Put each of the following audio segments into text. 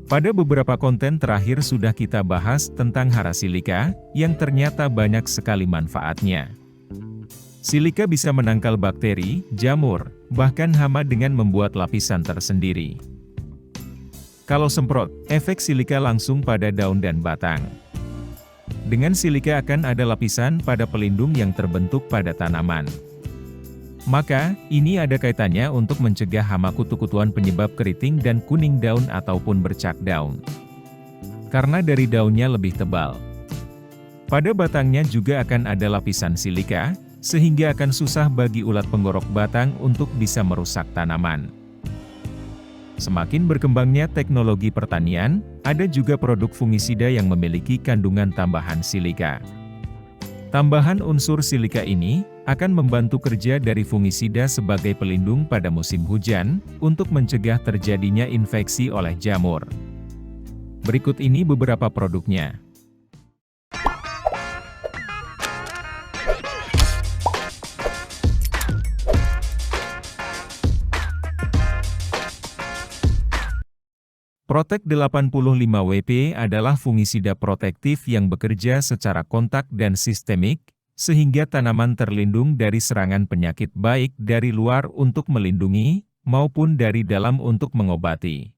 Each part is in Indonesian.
Pada beberapa konten terakhir sudah kita bahas tentang hara silika, yang ternyata banyak sekali manfaatnya. Silika bisa menangkal bakteri, jamur, bahkan hama dengan membuat lapisan tersendiri. Kalau semprot, efek silika langsung pada daun dan batang. Dengan silika akan ada lapisan pada pelindung yang terbentuk pada tanaman. Maka, ini ada kaitannya untuk mencegah hama kutu-kutuan penyebab keriting dan kuning daun ataupun bercak daun. Karena dari daunnya lebih tebal. Pada batangnya juga akan ada lapisan silika, sehingga akan susah bagi ulat penggorok batang untuk bisa merusak tanaman. Semakin berkembangnya teknologi pertanian, ada juga produk fungisida yang memiliki kandungan tambahan silika. Tambahan unsur silika ini akan membantu kerja dari fungisida sebagai pelindung pada musim hujan, untuk mencegah terjadinya infeksi oleh jamur. Berikut ini beberapa produknya. Protek 85WP adalah fungisida protektif yang bekerja secara kontak dan sistemik, sehingga tanaman terlindung dari serangan penyakit baik dari luar untuk melindungi, maupun dari dalam untuk mengobati.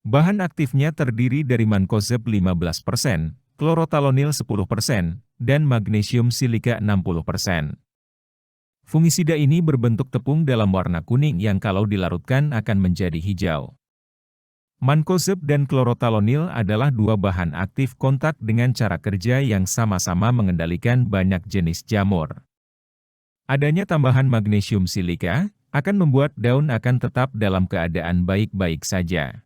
Bahan aktifnya terdiri dari mancozeb 15%, klorotalonil 10%, dan magnesium silika 60%. Fungisida ini berbentuk tepung dalam warna kuning yang kalau dilarutkan akan menjadi hijau. Mancozeb dan klorotalonil adalah dua bahan aktif kontak dengan cara kerja yang sama-sama mengendalikan banyak jenis jamur. Adanya tambahan magnesium silika akan membuat daun akan tetap dalam keadaan baik-baik saja.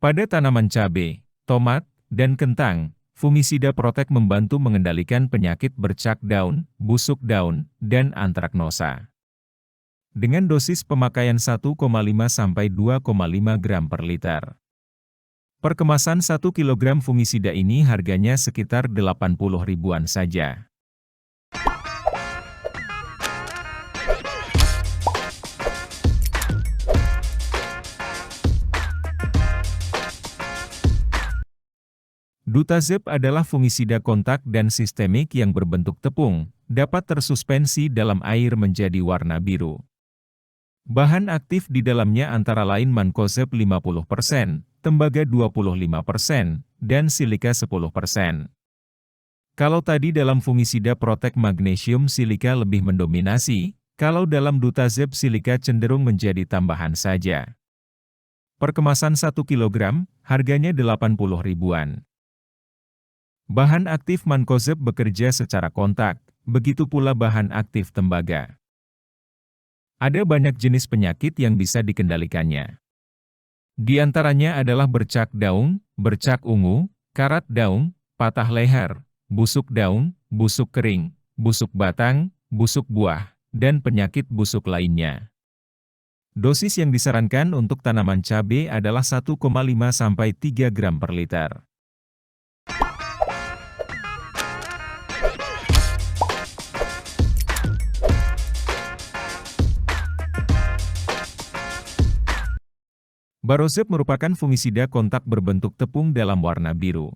Pada tanaman cabai, tomat, dan kentang, fungisida protek membantu mengendalikan penyakit bercak daun, busuk daun, dan antraknosa. Dengan dosis pemakaian 1,5 sampai 2,5 gram per liter. Per kemasan 1 kg fungisida ini harganya sekitar 80 ribuan saja. Dutazeb adalah fungisida kontak dan sistemik yang berbentuk tepung, dapat tersuspensi dalam air menjadi warna biru. Bahan aktif di dalamnya antara lain mancozeb 50%, tembaga 25%, dan silika 10%. Kalau tadi dalam fungisida protek magnesium silika lebih mendominasi, kalau dalam dutazeb silika cenderung menjadi tambahan saja. Per kemasan 1 kg, harganya 80 ribuan. Bahan aktif mancozeb bekerja secara kontak, begitu pula bahan aktif tembaga. Ada banyak jenis penyakit yang bisa dikendalikannya. Di antaranya adalah bercak daun, bercak ungu, karat daun, patah leher, busuk daun, busuk kering, busuk batang, busuk buah, dan penyakit busuk lainnya. Dosis yang disarankan untuk tanaman cabai adalah 1,5 sampai 3 gram per liter. Barozeb merupakan fungisida kontak berbentuk tepung dalam warna biru.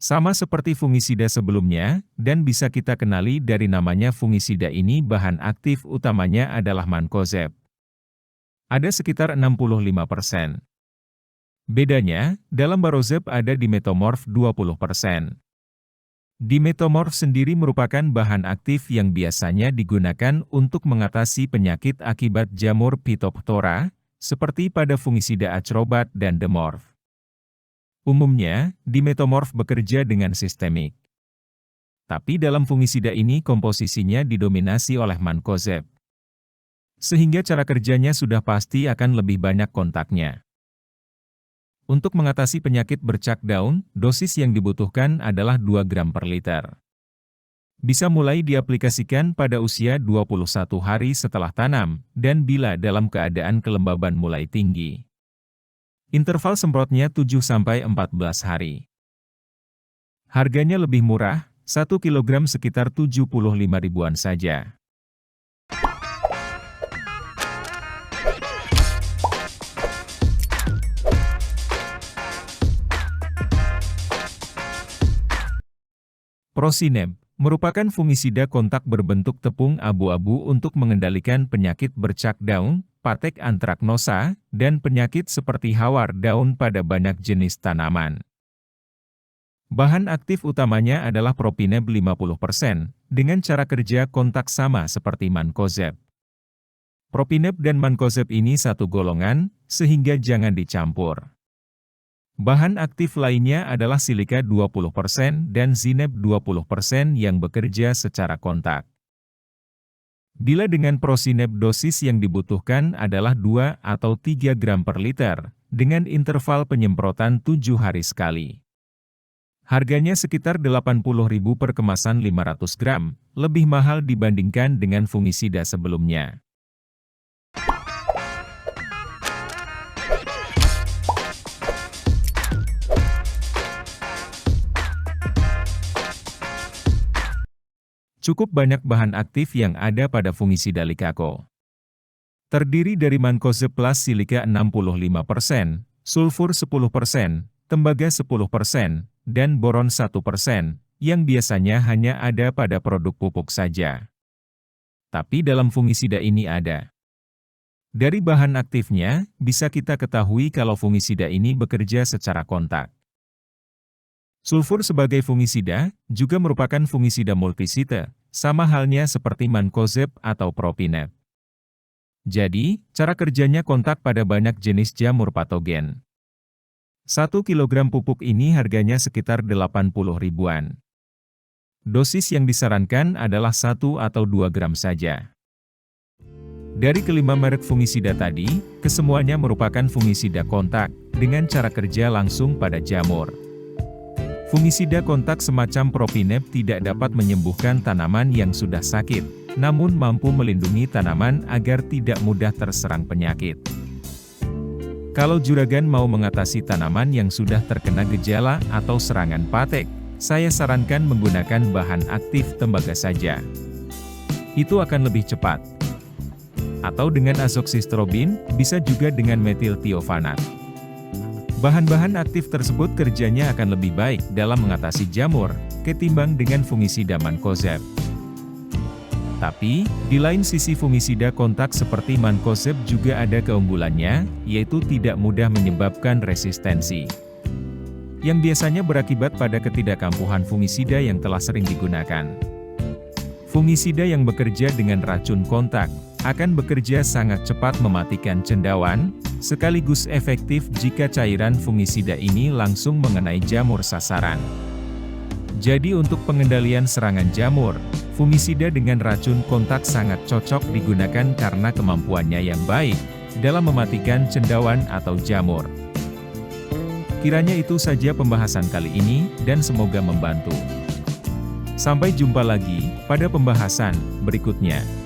Sama seperti fungisida sebelumnya, dan bisa kita kenali dari namanya fungisida ini bahan aktif utamanya adalah mancozeb. Ada sekitar 65%. Bedanya, dalam barozeb ada dimetomorf 20%. Dimetomorf sendiri merupakan bahan aktif yang biasanya digunakan untuk mengatasi penyakit akibat jamur Phytophthora, seperti pada fungisida acrobat dan demorf. Umumnya, dimetomorf bekerja dengan sistemik. Tapi dalam fungisida ini komposisinya didominasi oleh mancozeb. Sehingga cara kerjanya sudah pasti akan lebih banyak kontaknya. Untuk mengatasi penyakit bercak daun, dosis yang dibutuhkan adalah 2 gram per liter. Bisa mulai diaplikasikan pada usia 21 hari setelah tanam, dan bila dalam keadaan kelembaban mulai tinggi. Interval semprotnya 7-14 hari. Harganya lebih murah, 1 kg sekitar 75 ribuan saja. Prosineb merupakan fungisida kontak berbentuk tepung abu-abu untuk mengendalikan penyakit bercak daun, patek antraknosa, dan penyakit seperti hawar daun pada banyak jenis tanaman. Bahan aktif utamanya adalah propineb 50%, dengan cara kerja kontak sama seperti mancozeb. Propineb dan mancozeb ini satu golongan, sehingga jangan dicampur. Bahan aktif lainnya adalah silika 20% dan zineb 20% yang bekerja secara kontak. Bila dengan prosineb dosis yang dibutuhkan adalah 2 atau 3 gram per liter, dengan interval penyemprotan 7 hari sekali. Harganya sekitar Rp80.000 per kemasan 500 gram, lebih mahal dibandingkan dengan fungisida sebelumnya. Cukup banyak bahan aktif yang ada pada fungisida Likako. Terdiri dari mancozeb plus silika 65%, sulfur 10%, tembaga 10%, dan boron 1%, yang biasanya hanya ada pada produk pupuk saja. Tapi dalam fungisida ini ada. Dari bahan aktifnya, bisa kita ketahui kalau fungisida ini bekerja secara kontak. Sulfur sebagai fungisida, juga merupakan fungisida multisite, sama halnya seperti mancozeb atau propineb. Jadi, cara kerjanya kontak pada banyak jenis jamur patogen. 1 kg pupuk ini harganya sekitar 80 ribuan. Dosis yang disarankan adalah 1 atau 2 gram saja. Dari kelima merek fungisida tadi, kesemuanya merupakan fungisida kontak, dengan cara kerja langsung pada jamur. Fungisida kontak semacam propineb tidak dapat menyembuhkan tanaman yang sudah sakit, namun mampu melindungi tanaman agar tidak mudah terserang penyakit. Kalau juragan mau mengatasi tanaman yang sudah terkena gejala atau serangan patek, saya sarankan menggunakan bahan aktif tembaga saja. Itu akan lebih cepat. Atau dengan azoxystrobin, bisa juga dengan metiltiovanat. Bahan-bahan aktif tersebut kerjanya akan lebih baik dalam mengatasi jamur, ketimbang dengan fungisida mancozeb. Tapi, di lain sisi fungisida kontak seperti mancozeb juga ada keunggulannya, yaitu tidak mudah menyebabkan resistensi. Yang biasanya berakibat pada ketidakkampuhan fungisida yang telah sering digunakan. Fungisida yang bekerja dengan racun kontak, akan bekerja sangat cepat mematikan cendawan, sekaligus efektif jika cairan fungisida ini langsung mengenai jamur sasaran. Jadi untuk pengendalian serangan jamur, fungisida dengan racun kontak sangat cocok digunakan karena kemampuannya yang baik dalam mematikan cendawan atau jamur. Kiranya itu saja pembahasan kali ini, dan semoga membantu. Sampai jumpa lagi pada pembahasan berikutnya.